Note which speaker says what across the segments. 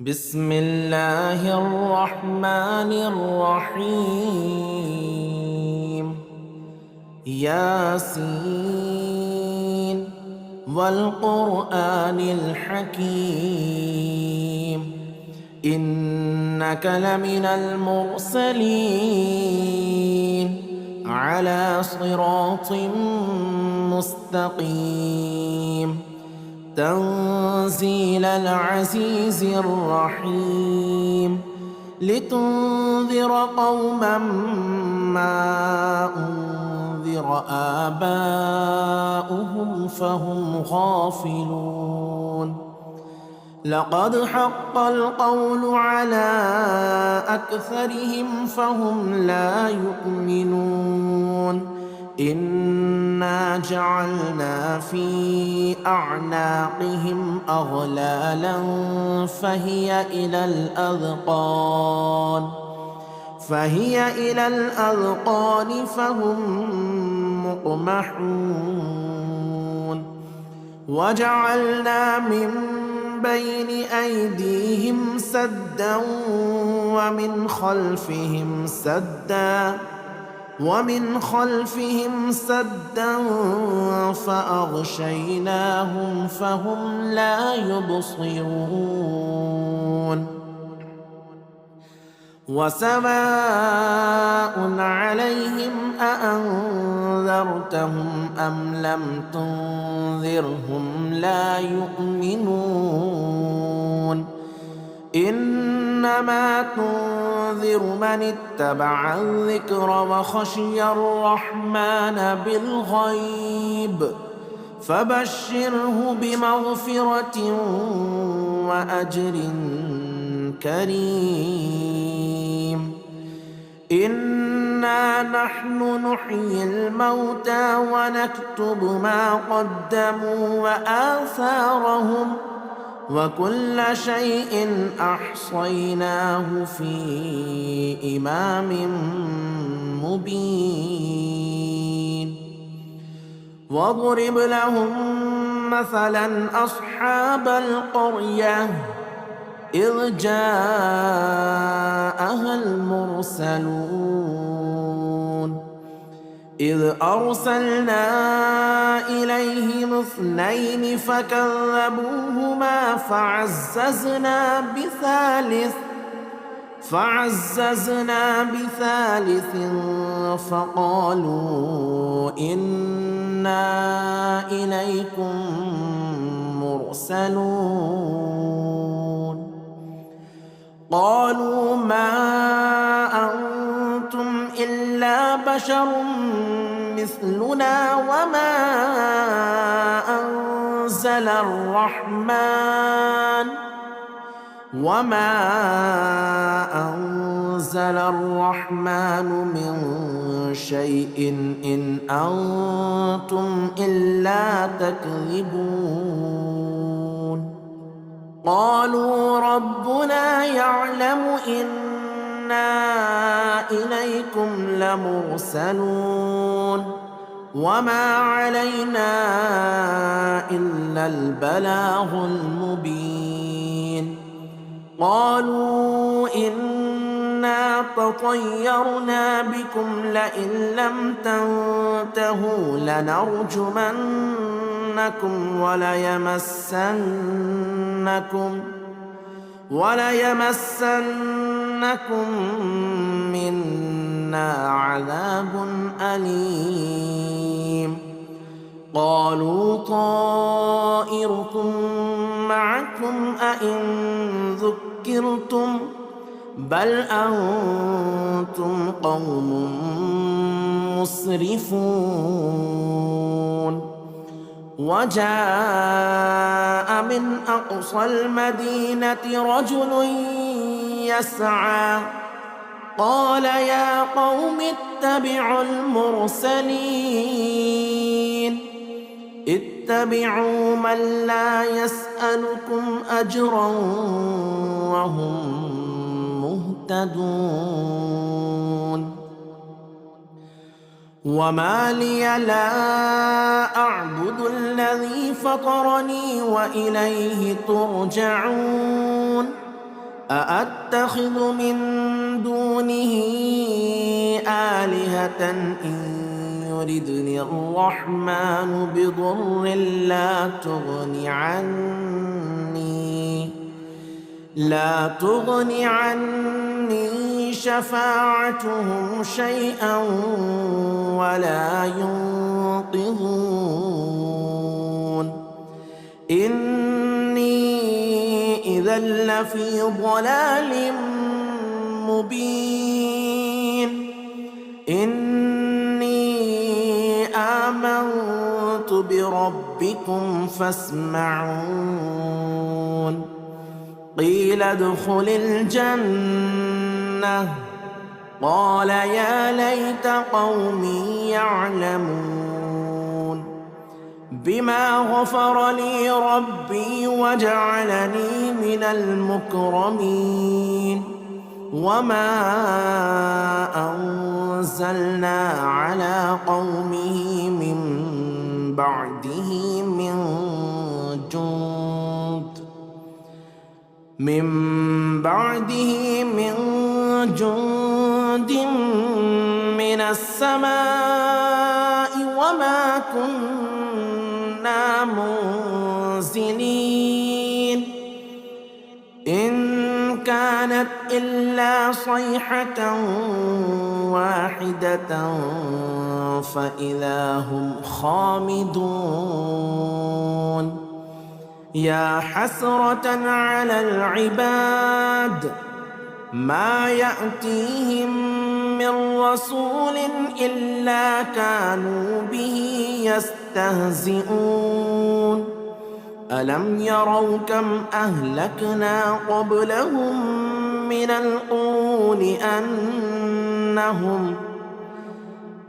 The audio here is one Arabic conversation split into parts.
Speaker 1: بسم الله الرحمن الرحيم. ياسين والقرآن الحكيم إنك لمن المرسلين على صراط مستقيم تنزيل العزيز الرحيم لتنذر قوما ما أنذر آباؤهم فهم غافلون. لقد حق القول على أكثرهم فهم لا يؤمنون. إنا جعلنا في أعناقهم أغلالا فهي إلى الأذقان فهم مقمحون. وجعلنا من بين أيديهم سدا ومن خلفهم سدا فأغشيناهم فهم لا يبصرون. وسواء عليهم أأنذرتهم أم لم تنذرهم لا يؤمنون. إنما تنذر من اتبع الذكر وخشي الرحمن بالغيب فبشره بمغفرة وأجر كريم. إنا نحن نحيي الموتى ونكتب ما قدموا وآثارهم وكل شيء أحصيناه في إمام مبين. واضرب لهم مثلا أصحاب القرية إذ جاءها المرسلون إذ أرسلنا إليهم 2 فكذبوهما فعززنا بثالث فقالوا إنا إليكم مرسلون. قالوا ما أنتم إلا بشر مثلنا وما أنزل الرحمن من شيء إن أنتم إلا تكذبون. قالوا ربنا يعلم إنا إليكم لمرسلون وما علينا إلا البلاغ المبين. قالوا إنا تطيرنا بكم لئن لم تنتهوا لنرجمنكم وليمسنكم منا عذاب أليم. قالوا طائركم معكم أئن ذكرتم بل أنتم قوم مسرفون. وجاء من أقصى المدينة رجل يسعى قال يا قوم اتبعوا المرسلين اتبعوا من لا يسألكم أجرا وهم مهتدون. وما لي لا أعبد الذي فطرني وإليه ترجعون أأتخذ من دونه آلهة إن يردني الرحمن بضر لا تغن عني شفاعتهم شيئا ولا ينقذون إني إذا لفي ضلال مبين إني آمنت بربكم فاسمعون قيل ادخل الجنة قال يا ليت قومي يعلمون بما غفر لي ربي وجعلني من المكرمين وما أنزلنا على قومه من بعده من جند من السماء وما كنا منزلين إن كانت إلا صيحة واحدة فإذا هم خامدون يا حسرة على العباد ما يأتيهم من رسول إلا كانوا به يستهزئون ألم يروا كم أهلكنا قبلهم من القرون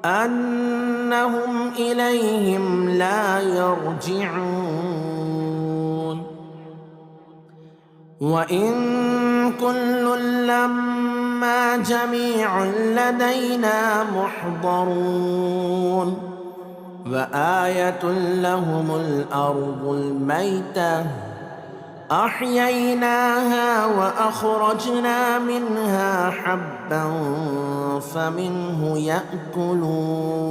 Speaker 1: أنهم إليهم لا يرجعون وإن كل لما جميع لدينا محضرون وآية لهم الأرض الميتة أحييناها وأخرجنا منها حبا فمنه يأكلون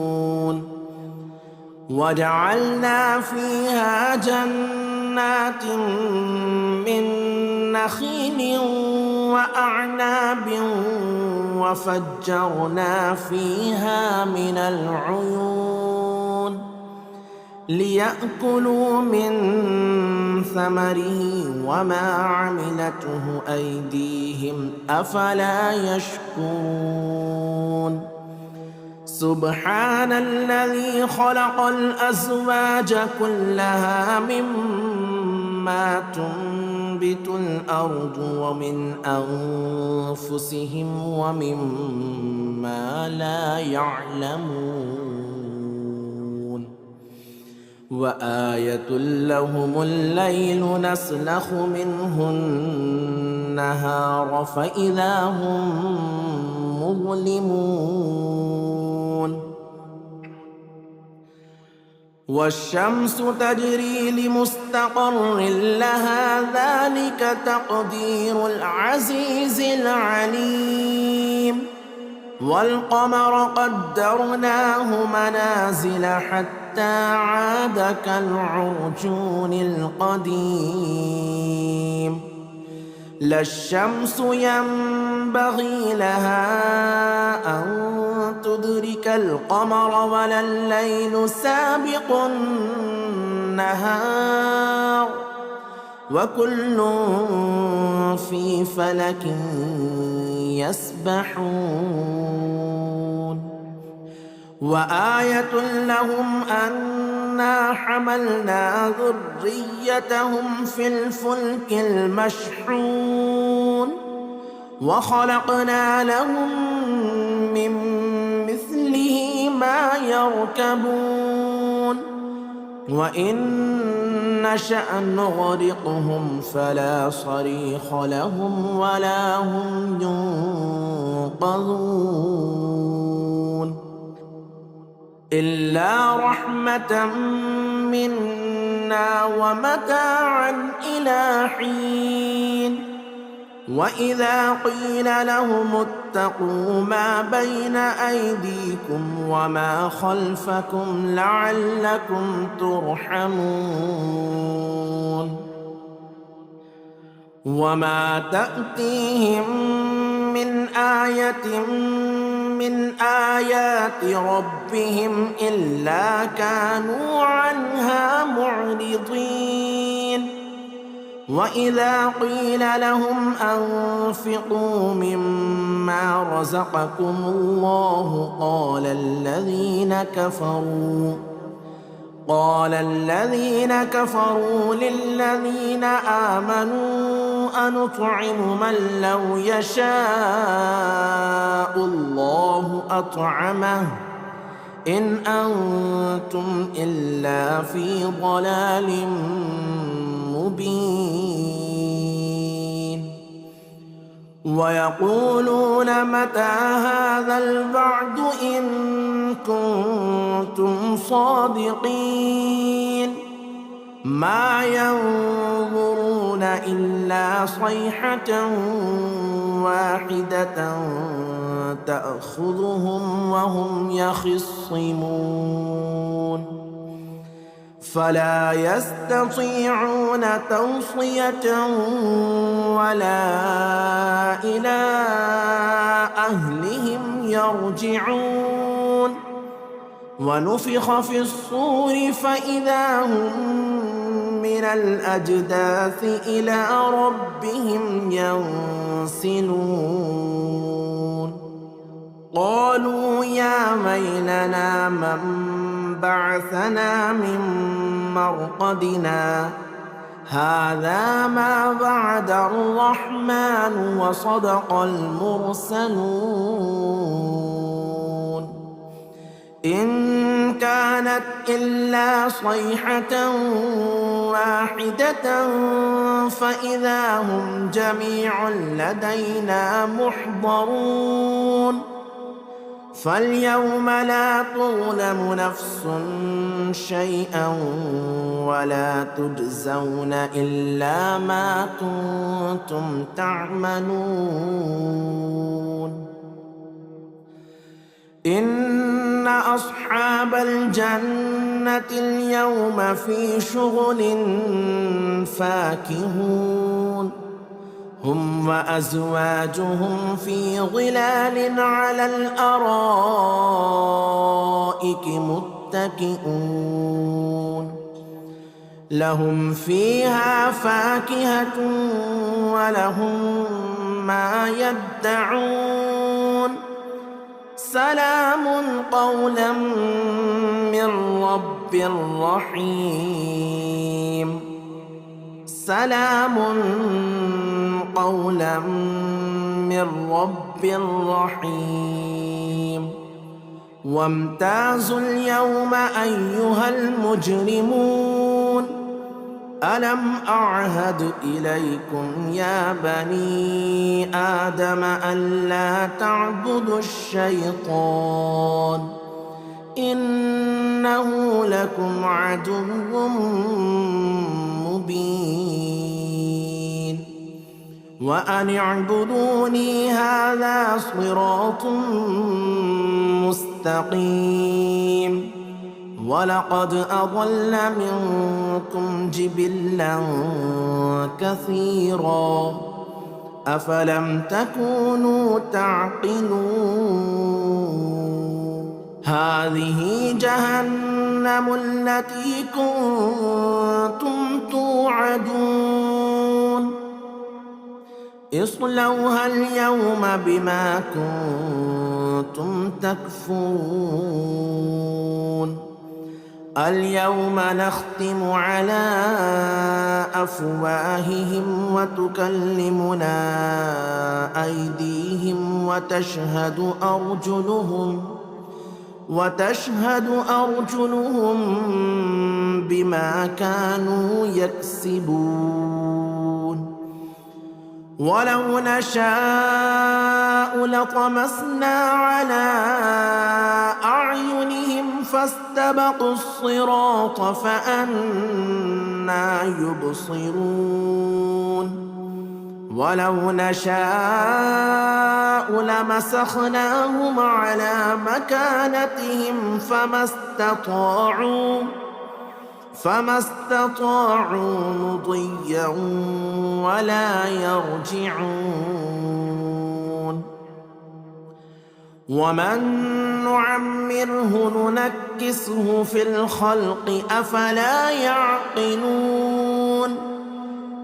Speaker 1: وجعلنا فيها جنات من نخيل وأعناب وفجرنا فيها من العيون ليأكلوا من ثمره وما عملته أيديهم أفلا يشكرون سبحان الذي خلق الأزواج كلها مما تنبت الأرض ومن أنفسهم ومما لا يعلمون وآية لهم الليل نسلخ منه النهار فإذا هم مظلمون والشمس تجري لمستقر لها ذلك تقدير العزيز العليم والقمر قدرناه منازل حتى عاد كالعرجون القديم لا الشمس ينبغي لها أن تدرك القمر ولا الليل سابق النهار وكل في فلك يسبحون وآية لهم أنا حملنا ذريتهم في الفلك المشحون وخلقنا لهم من مثله ما يركبون وإن نشأ نغرقهم فلا صريخ لهم ولا هم ينقذون إلا رحمة منا ومتاعا إلى حين وإذا قيل لهم اتقوا ما بين أيديكم وما خلفكم لعلكم ترحمون وما تأتيهم من آية من آيات ربهم إلا كانوا عنها معرضين وإذا قيل لهم أنفقوا مما رزقكم الله قال الذين كفروا للذين آمنوا أنطعم من لو يشاء الله أطعمه إن أنتم إلا في ضلال مبين ويقولون متى هذا الوعد إن كنتم صادقين ما ينظرون إلا صيحة واحدة تأخذهم وهم يخصمون فلا يستطيعون توصية ولا إلى أهلهم يرجعون ونفخ في الصور فإذا هم من الأجداث إلى ربهم ينسلون قالوا يا ويلنا من بعثنا من مرقدنا هذا ما وعد الرحمن وصدق المرسلون إن كانت إلا صيحة واحدة فإذا هم جميع لدينا محضرون فاليوم لا تظلم نفس شيئا ولا تجزون إلا ما كنتم تعملون إن أصحاب الجنة اليوم في شغل فاكهون هم وأزواجهم في ظلال على الأرائك متكئون لهم فيها فاكهة ولهم ما يدعون سلام قولا من رب رحيم سلام قولا من رب رحيم وامتازوا اليوم أيها المجرمون ألم أعهد إليكم يا بني آدم ألا تعبدوا الشيطان إنه لكم عدو مبين وأن اعبدوني هذا صراط مستقيم ولقد أضل منكم جبلا كثيرا أفلم تكونوا تعقلون هذه جهنم التي كنتم توعدون اصلوها اليوم بما كنتم تكفرون اليوم نختم على أفواههم وتكلمنا أيديهم وتشهد أرجلهم بما كانوا يكسبون ولو نشاء لطمسنا على أعينهم فاستبقوا الصراط فأنى يبصرون ولو نشاء لمسخناهم على مكانتهم فما استطاعوا مضيا ولا يرجعون. ومن نعمره ننكسه في الخلق أفلا يعقلون.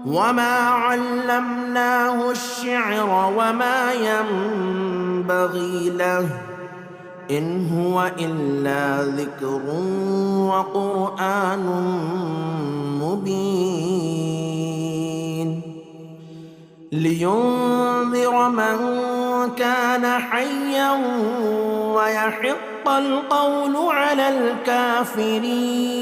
Speaker 1: وما علمناه الشعر وما ينبغي له إن هو إلا ذكر وقرآن مبين لينذر من كان حيا ويحق القول على الكافرين.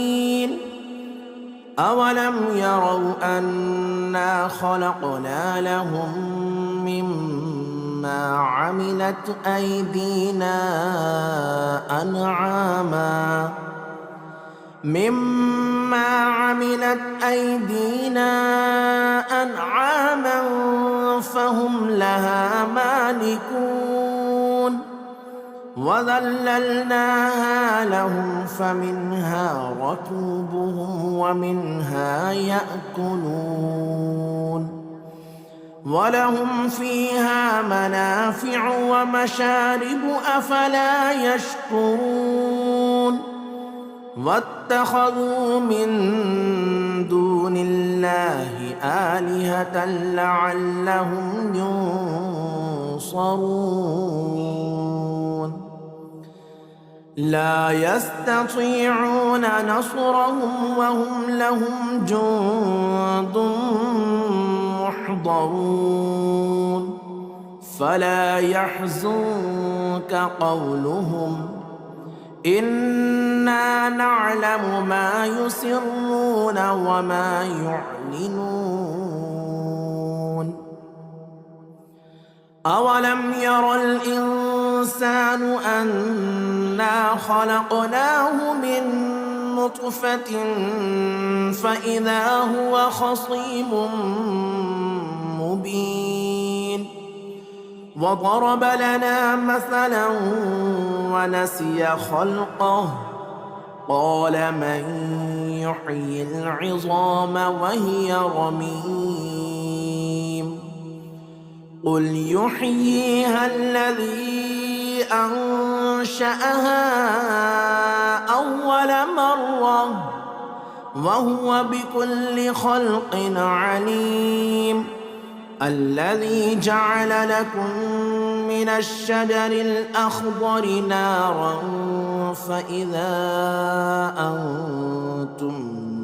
Speaker 1: أولم يروا أنا خلقنا لهم مما عملت أيدينا أنعاما فهم لها مالكون. وذللناها لهم فمنها ركوبهم ومنها يأكلون ولهم فيها منافع ومشارب أفلا يشكرون. واتخذوا من دون الله آلهة لعلهم ينصرون. لا يستطيعون نصرهم وهم لهم جند محضرون. فلا يحزنك قولهم إنا نعلم ما يسرون وما يعلنون. أولم ير الإنسان أنا خلقناه من نطفة فإذا هو خصيم مبين. وضرب لنا مثلا ونسي خلقه قال من يحيي العظام وهي رميم. قل يحييها الذي أنشأها أول مرة وهو بكل خلق عليم. الذي جعل لكم من الشجر الأخضر نارا فإذا أنتم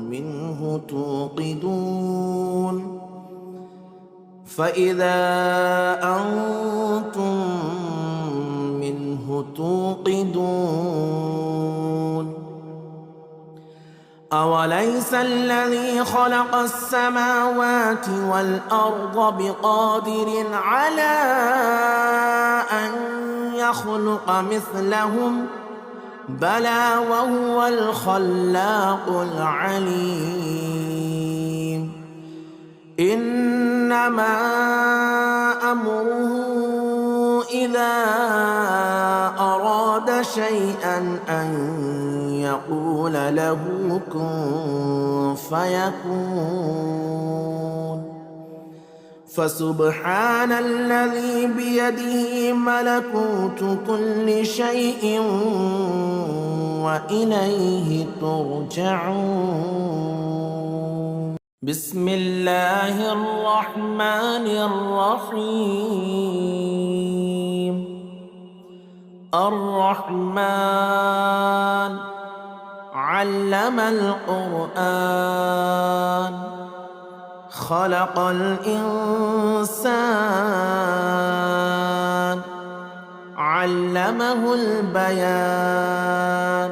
Speaker 1: منه توقدون. أوليس الذي خلق السماوات والأرض بقادر على أن يخلق مثلهم بلى وهو الخلاق العليم. إنما أمره إذا أراد شيئا أن يقول له كن فيكون. فسبحان الذي بيده ملكوت كل شيء وإليه ترجعون. بسم الله الرحمن الرحيم. الرحمن علم القرآن خلق الإنسان علمه البيان.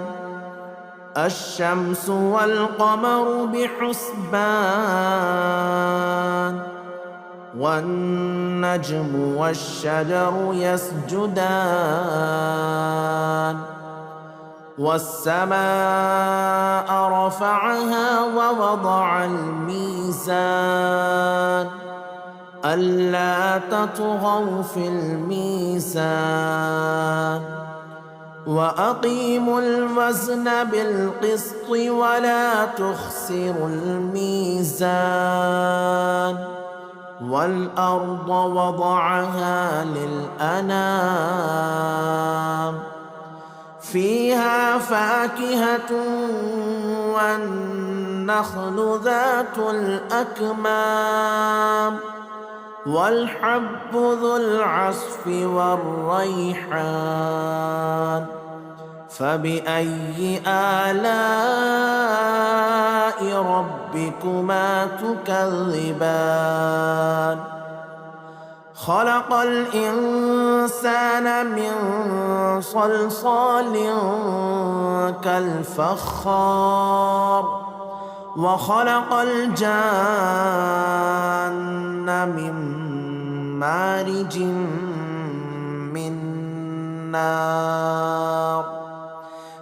Speaker 1: الشمس والقمر بحسبان والنجم والشجر يسجدان. والسماء رفعها ووضع الميزان ألا تطغوا في الميزان وأقيموا الوزن بالقسط ولا تخسروا الميزان والأرض وضعها للأنام فيها فاكهة والنخل ذات الأكمام والحب ذو العصف والريحان فبأي آلاء ربكما تكذبان خلق الإنسان من صلصال كالفخار وخلق الجان من مارج من نار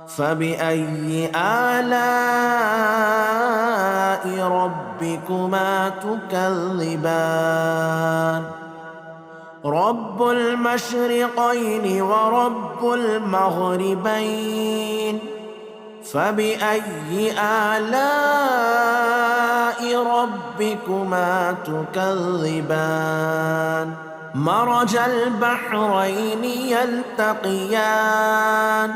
Speaker 1: فبأي آلاء ربكما تكذبان رب المشرقين ورب المغربين فبأي آلاء ربكما تكذبان مرج البحرين يلتقيان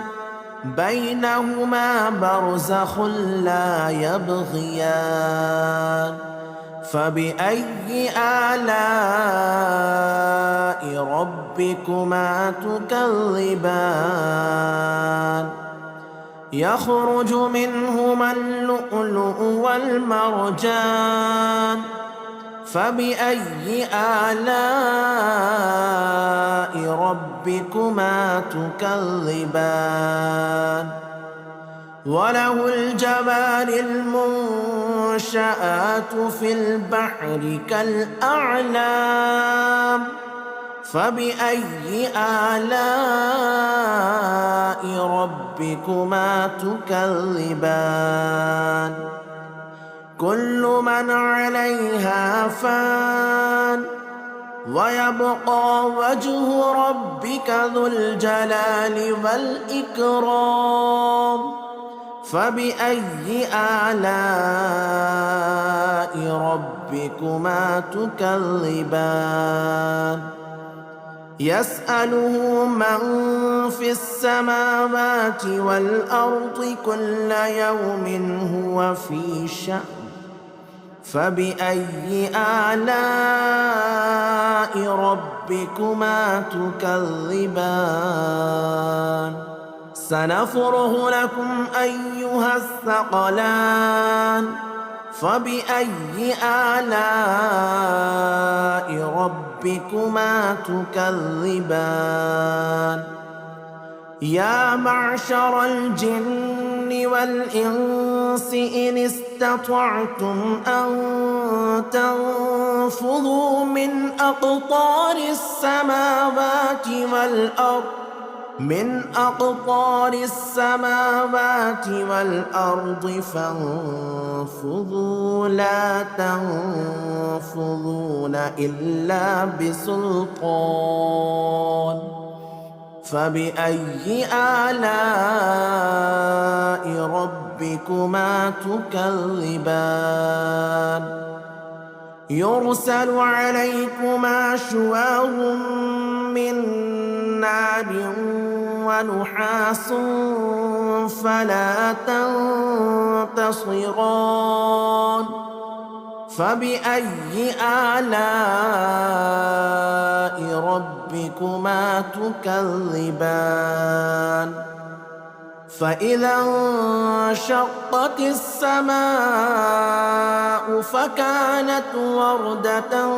Speaker 1: بينهما برزخ لا يبغيان فبأي آلاء ربكما تكذبان يخرج منهما اللؤلؤ والمرجان فبأي آلاء ربكما تكذبان وله الجبال المنشآت في البحر كالأعلام فبأي آلاء ربكما تكذبان كل من عليها فان ويبقى وجه ربك ذو الجلال والإكرام فبأي آلاء ربكما تكذبان يسأله من في السماوات والأرض كل يوم هو في شأن فبأي آلاء ربكما تكذبان سنفرغ لكم أيها الثقلان فبأي آلاء ربكما تكذبان يا معشر الجن والإنس إن استطعتم أن تنفذوا من أقطار السماوات والأرض فانفذوا لا تنفذون إلا بسلطان فبأي آلاء ربكما تكذبان يرسل عليكما شواظ من نار ونحاس فلا تنتصران فبأي آلاء ربكما تكذبان فإذا انشقت السماء فكانت وردة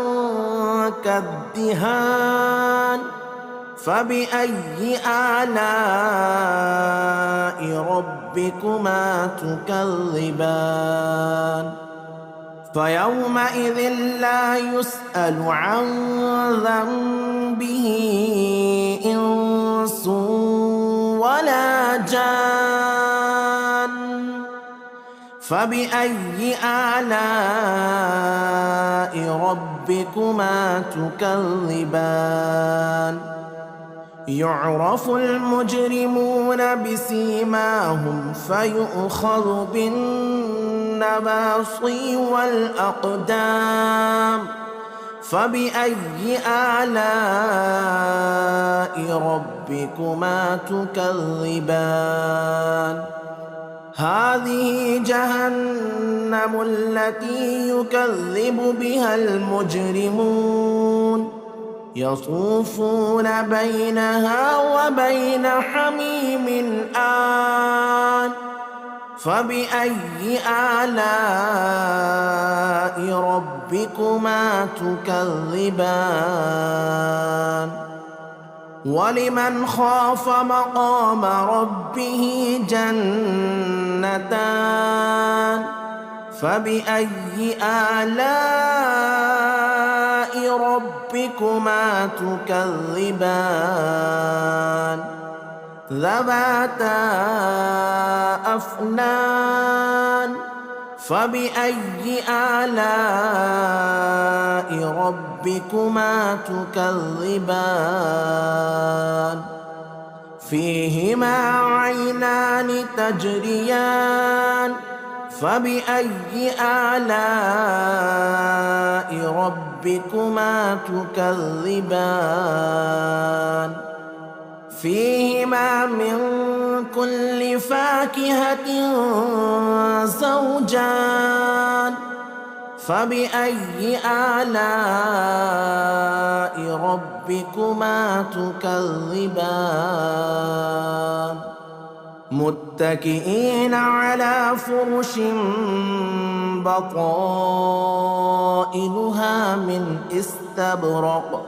Speaker 1: كالدهان فبأي آلاء ربكما تكذبان فيومئذ لا يسأل عن ذنبه إنس ولا جان فبأي آلاء ربكما ربكما تكذبان يعرف المجرمون بسيماهم فيؤخذ بالنواصي والأقدام فبأي آلاء ربكما تكذبان هذه جهنم التي يكذب بها المجرمون يطوفون بينها وبين حميم آن فبأي آلاء ربكما تكذبان ولمن خاف مقام ربه جنتان فبأي آلاء ربكما تكذبان ذواتا أفنان فبأي آلاء ربكما تكذبان فيهما عينان تجريان فبأي آلاء ربكما تكذبان فيهما من كل فاكهة زوجان فبأي آلاء ربكما تكذبان متكئين على فرش بطائنها من استبرق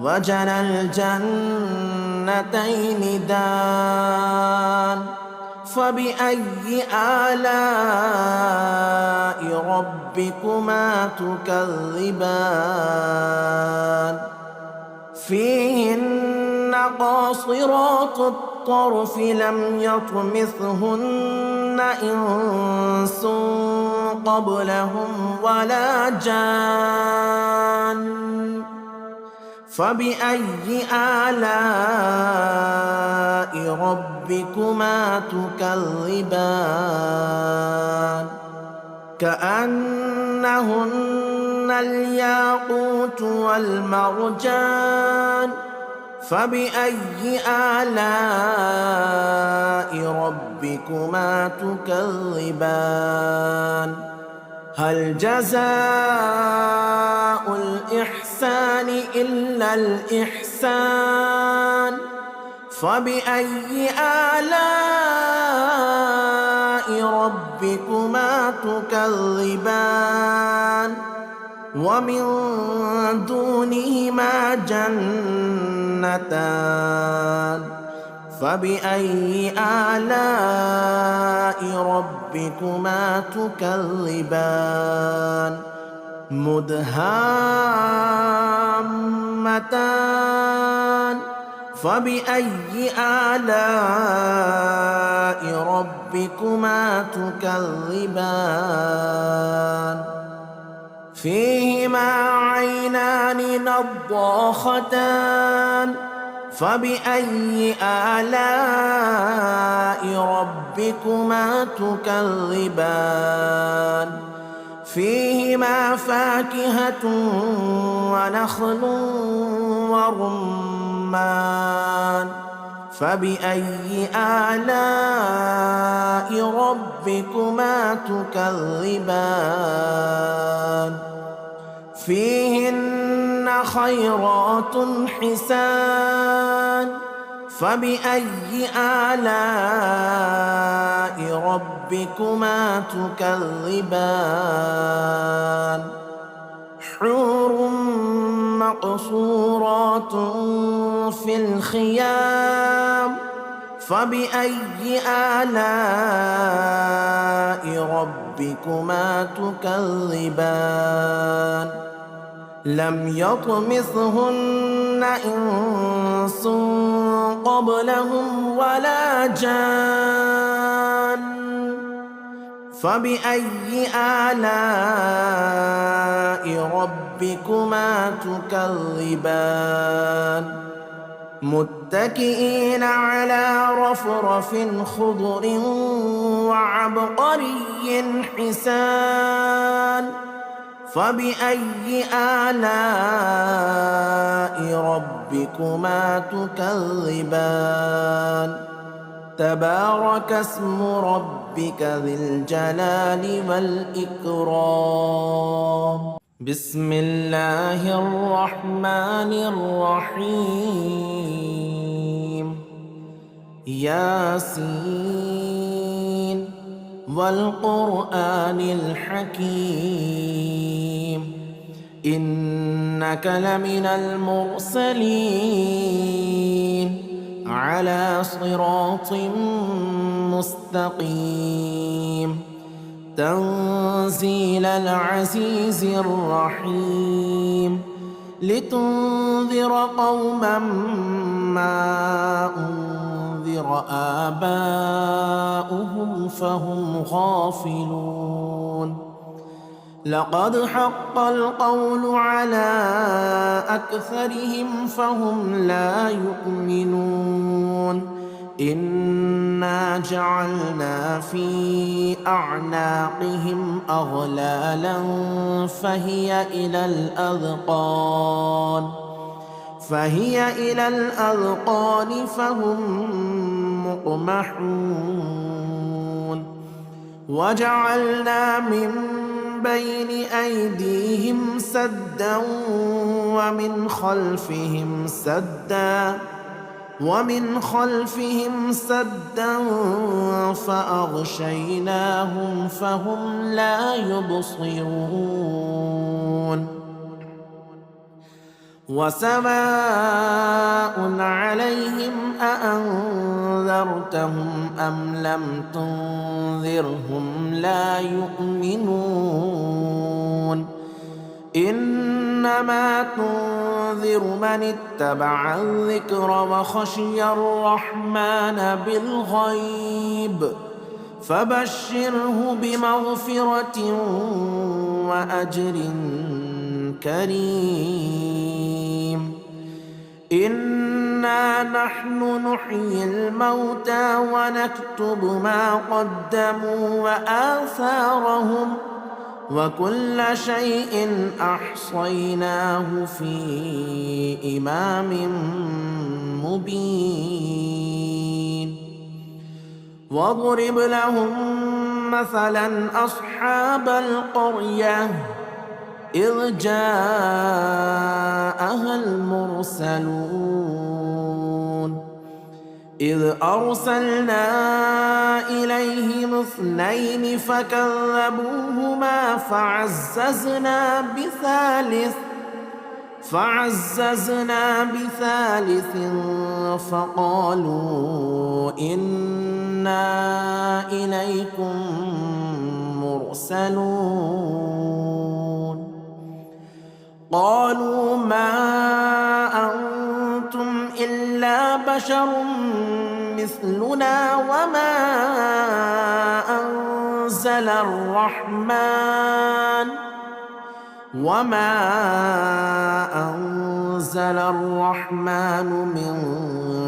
Speaker 1: وجنى الجنتين دان فبأي آلاء ربكما تكذبان فيهن قاصرات الطرف لم يطمثهن إنس قبلهم ولا جان فبأي آلاء ربكما تكذبان كأنهن الياقوت والمرجان فبأي آلاء ربكما تكذبان هل جزاء الإحسان إلا الإحسان فبأي آلاء ربكما تكذبان ومن دونهما جنتان فبأي آلاء ربكما تكذبان مدهامتان فبأي آلاء ربكما تكذبان فيهما عينان نضاختان فبأي آلاء ربكما تكذبان فيهما فاكهة ونخل ورمان فبأي آلاء ربكما تكذبان فيهن خيرات حسان فبأي آلاء ربكما تكذبان حور مقصورات في الخيام فبأي آلاء ربكما تكذبان لم يطمثهن إنس قبلهم ولا جان فبأي آلاء ربكما ربكما تكذبان متكئين على رفرف خضر وعبقري حسان فبأي آلاء ربكما تكذبان تبارك اسم ربك ذي الجلال والإكرام بسم الله الرحمن الرحيم ياسين والقرآن الحكيم إنك لمن المرسلين على صراط مستقيم تنزيل العزيز الرحيم لتنذر قوما ما أنذر آباؤهم فهم غافلون لقد حق القول على أكثرهم فهم لا يؤمنون إنا جعلنا في أعناقهم أغلالا فهي إلى الأذقان فهم مقمحون وجعلنا من بين أيديهم سدا ومن خلفهم سدا فأغشيناهم فهم لا يبصرون وسواء عليهم أأنذرتهم أم لم تنذرهم لا يؤمنون إنما تنذر من اتبع الذكر وخشي الرحمن بالغيب فبشره بمغفرة وأجر كريم إنا نحن نحيي الموتى ونكتب ما قدموا وآثارهم وكل شيء أحصيناه في إمام مبين واضرب لهم مثلا أصحاب القرية إذ جاءها المرسلون إذ أرسلنا إليهم 2 فكذبوهما فعززنا بثالث فقالوا إنا إليكم مرسلون قالوا ما أنتم إلا بشر مثلنا وما أنزل الرحمن من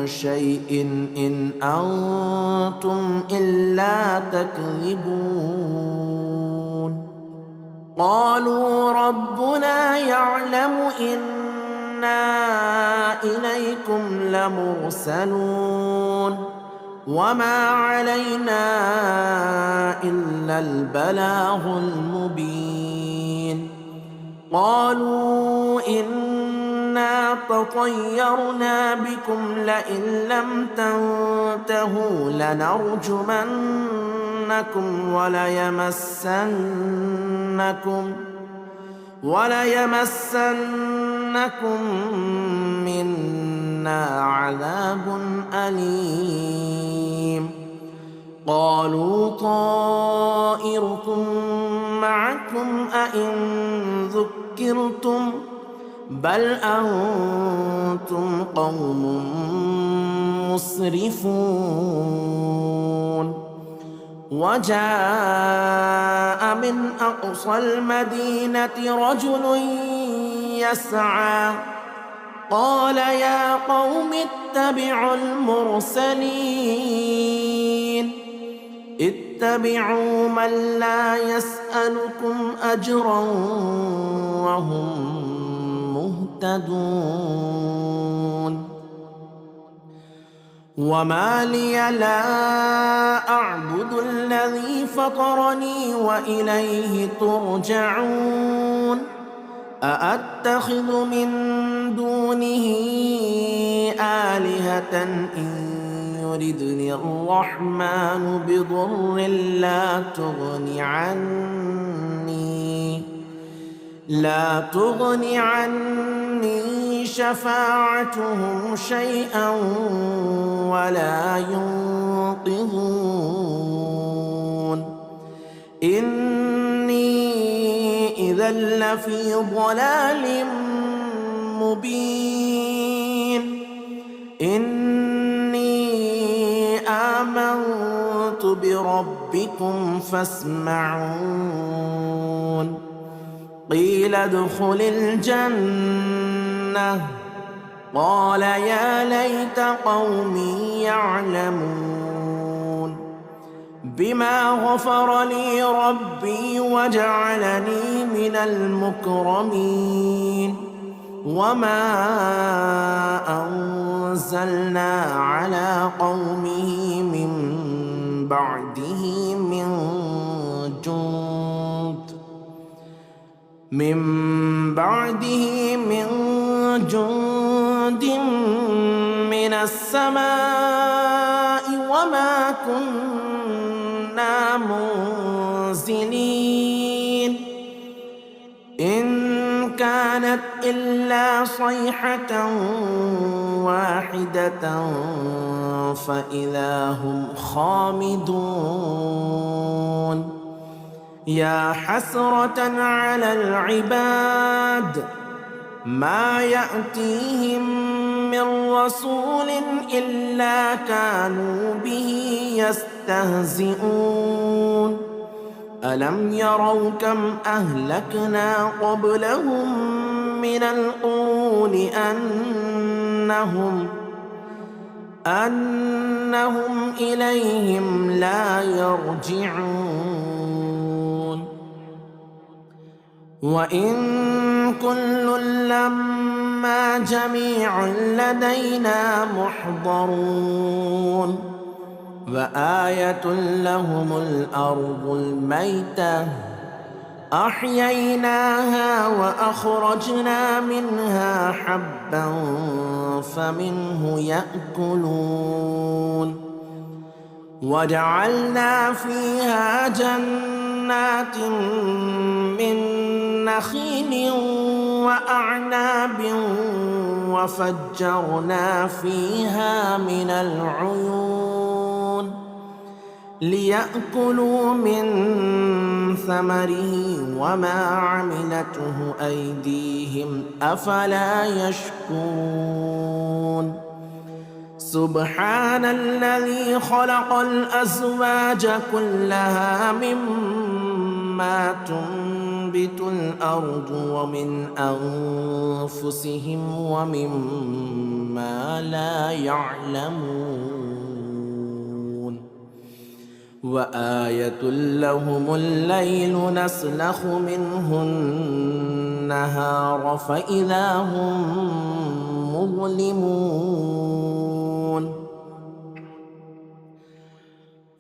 Speaker 1: شيء إن أنتم إلا تكذبون قالوا ربنا يعلم إنا إليكم لمرسلون وما علينا إلا البلاغ المبين قالوا إنا تطيرنا بكم لئن لم تنتهوا لنرجمنكم وليمسنكم منا عذاب أليم قالوا طائركم معكم أئن ذكرتم بل أنتم قوم مسرفون وجاء من أقصى المدينة رجل يسعى قال يا قوم اتبعوا المرسلين اتبعوا من لا يسألكم أجرا وهم مهتدون وما لي لا أعبد الذي فطرني وإليه ترجعون أأتخذ من دونه آلهة إن يردني الرحمن بضر لا تغني عني شفاعتهم شيئا ولا ينقذون إني إذا لفي ضلال مبين إني آمنت بربكم فاسمعون قيل ادخل الجنة قال يا ليت قومي يعلمون بما غفر لي ربي وجعلني من المكرمين وما أنزلنا على قومه من بعده من جند من السماء وما كنا منزلين إن كانت إلا صيحة واحدة فإذا هم خامدون يا حسرة على العباد ما يأتيهم من رسول إلا كانوا به يستهزئون ألم يروا كم أهلكنا قبلهم من القرون أنهم إليهم لا يرجعون وإن كل لما جميع لدينا محضرون وآية لهم الأرض الميتة أحييناها وأخرجنا منها حبا فمنه يأكلون وجعلنا فيها جنات من نخيل وأعناب وفجرنا فيها من العيون ليأكلوا من ثمره وما عملته أيديهم أفلا يشكرون سبحان الذي خلق الأزواج كلها مما تنبت الأرض ومن أنفسهم ومما لا يعلمون وآية لهم الليل نسلخ منه النهار فإذا هم مظلمون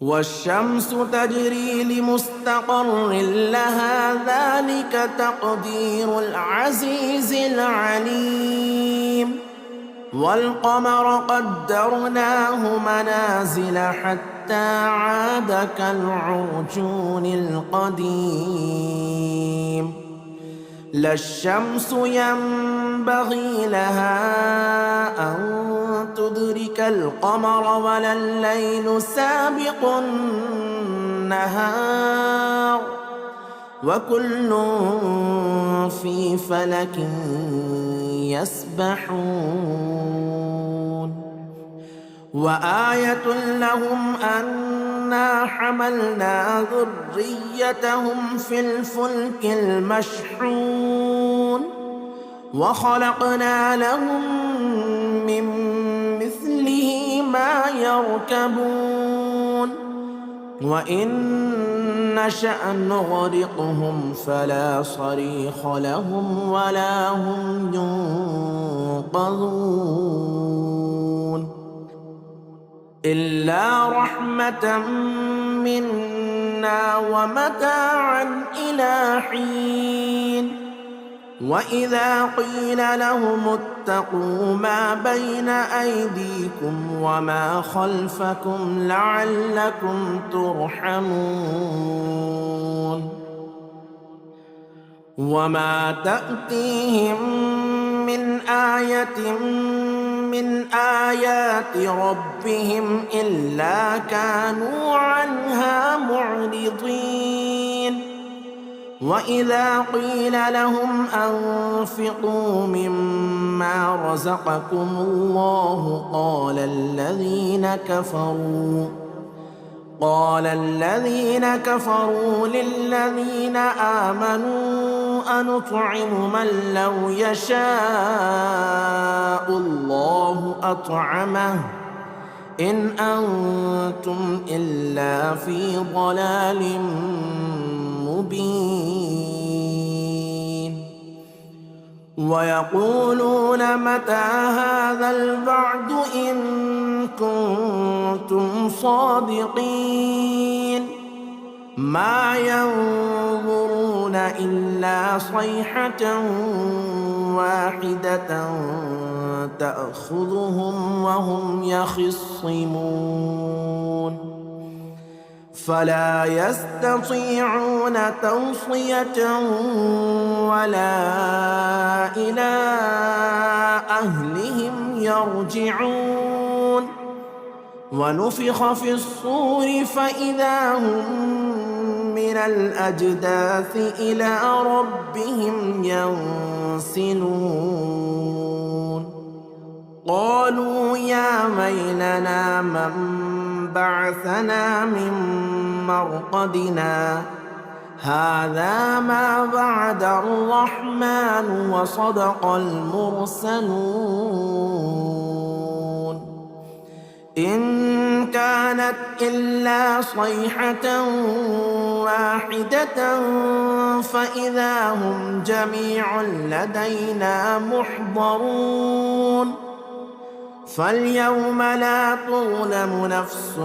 Speaker 1: والشمس تجري لمستقر لها ذلك تقدير العزيز العليم والقمر قدرناه منازل حتى عاد كالعرجون القديم لا الشمس ينبغي لها أن تدرك القمر ولا الليل سابق النهار وكل في فلك يسبحون وآية لهم أنا حملنا ذريتهم في الفلك المشحون وخلقنا لهم من مثله ما يركبون وإن نشأ نغرقهم فلا صريخ لهم ولا هم ينقذون إلا رحمة منا ومتاعا إلى حين وإذا قيل لهم اتقوا ما بين أيديكم وما خلفكم لعلكم ترحمون وما تأتيهم من آية من آيات ربهم إلا كانوا عنها معرضين وإذا قيل لهم أنفقوا مما رزقكم الله قال الذين كفروا للذين آمنوا أنطعم من لو يشاء الله أطعمه إن أنتم إلا في ضلال مبين ويقولون متى هذا الوعد إن كنتم صادقين ما ينظرون إلا صيحة واحدة تأخذهم وهم يخصمون فلا يستطيعون توصية ولا إلى أهلهم يرجعون ونفخ في الصور فإذا هم من الأجداث إلى ربهم ينسلون قالوا يا ويلنا من بعثنا من مرقدنا هذا ما وعد الرحمن وصدق المرسلون إن كانت إلا صيحة واحدة فإذا هم جميع لدينا محضرون فاليوم لا تظلم نفس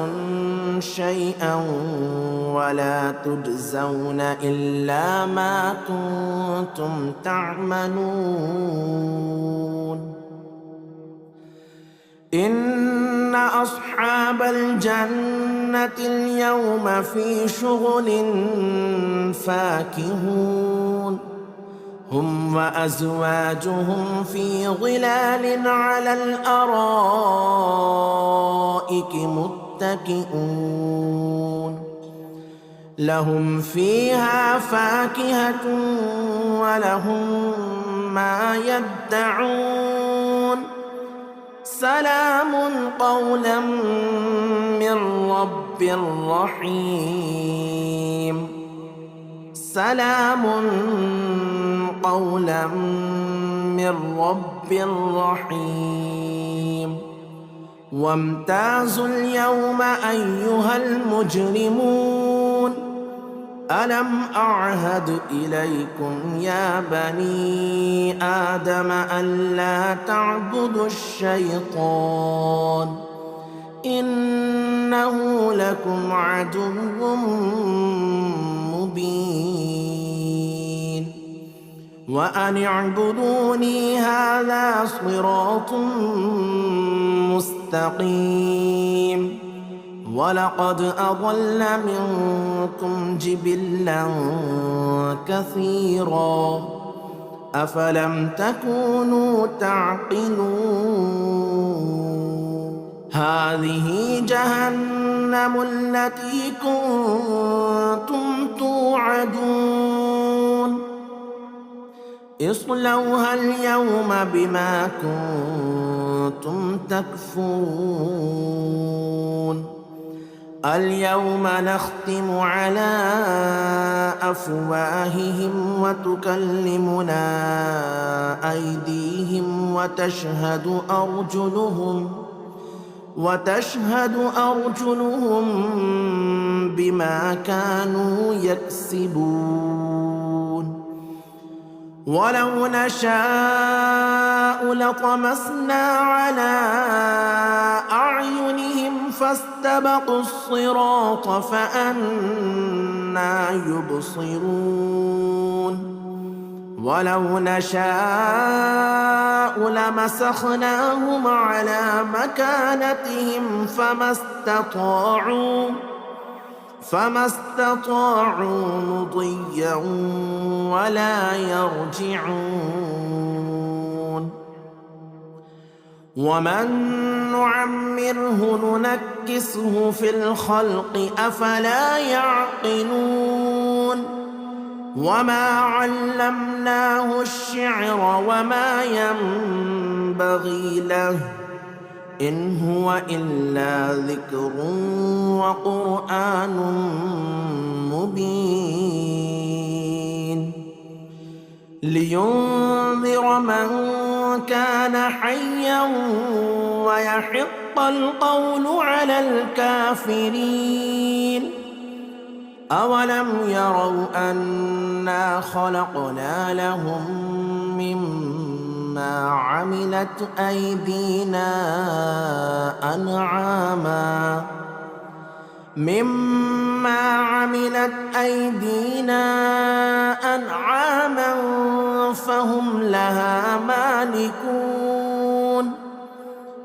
Speaker 1: شيئا ولا تجزون إلا ما كنتم تعملون إن أصحاب الجنة اليوم في شغل فاكهون هم وأزواجهم في ظلال على الأرائك متكئون لهم فيها فاكهة ولهم ما يدعون سلام قولا من رب رحيم سلام قولا من رب رحيم وامتازوا اليوم أيها المجرمون ألم أعهد إليكم يا بني آدم ألا تعبدوا الشيطان إنه لكم عدو مبين وأن اعبدوني هذا صراط مستقيم ولقد أضل منكم جبلا كثيرا أفلم تكونوا تعقلون هذه جهنم التي كنتم توعدون اصلوها اليوم بما كنتم تكفرون اليوم نختم على أفواههم وتكلمنا أيديهم وتشهد أرجلهم بما كانوا يكسبون ولو نشاء لطمسنا على أعينهم فاستبقوا الصراط فأنى يبصرون ولو نشاء لمسخناهم على مكانتهم فما استطاعوا مضيا ولا يرجعون ومن نعمره ننكسه في الخلق أفلا يعقلون وما علمناه الشعر وما ينبغي له إن هو إلا ذكر وقرآن مبين لينذر من كان حيا ويحق القول على الكافرين أولم يروا أنا خلقنا لهم مما عملت أيدينا أنعاما فهم لها مالكون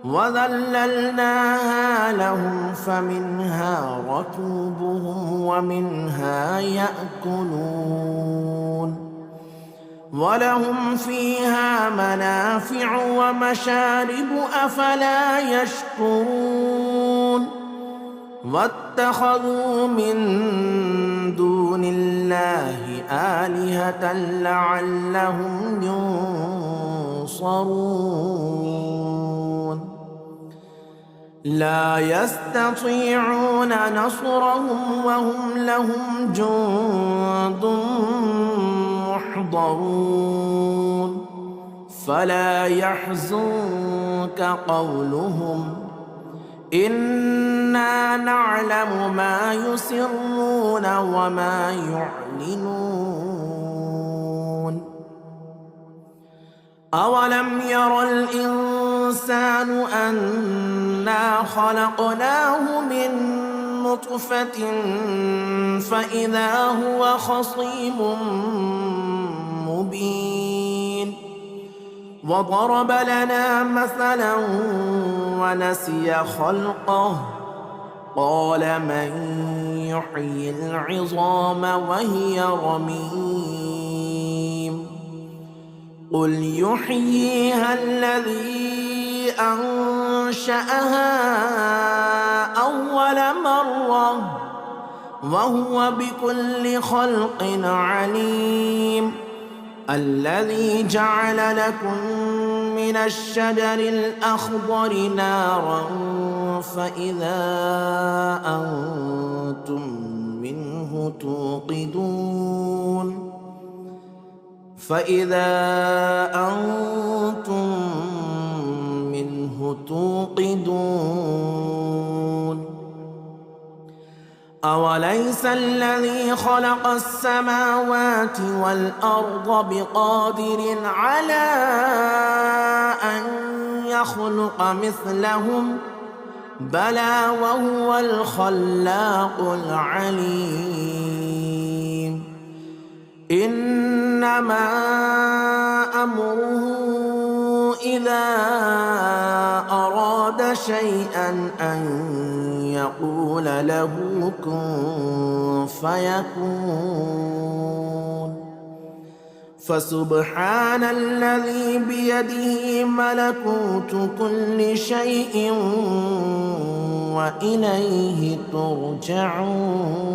Speaker 1: وذللناها لهم فمنها ركوبهم ومنها يأكلون ولهم فيها منافع ومشارب أفلا يشكرون واتخذوا من دون الله آلهة لعلهم ينصرون لا يستطيعون نصرهم وهم لهم جند محضرون فلا يحزنك قولهم إنا نعلم ما يسرون وما يعلنون أولم ير الإنسان أنا خلقناه من نطفة فإذا هو خصيم مبين وضرب لنا مثلا ونسي خلقه قال من يحيي العظام وهي رميم قل يحييها الذي أنشأها أول مرة وهو بكل خلق عليم الذي جعل لكم من الشجر الأخضر نارا فإذا أنتم منه توقدون أوليس الذي خلق السماوات والأرض بقادر على أن يخلق مثلهم بلى وهو الخلاق العليم إنما أمره إذا أراد شيئا أن يقول له كن فيكون فسبحان الذي بيده ملكوت كل شيء وإليه ترجعون.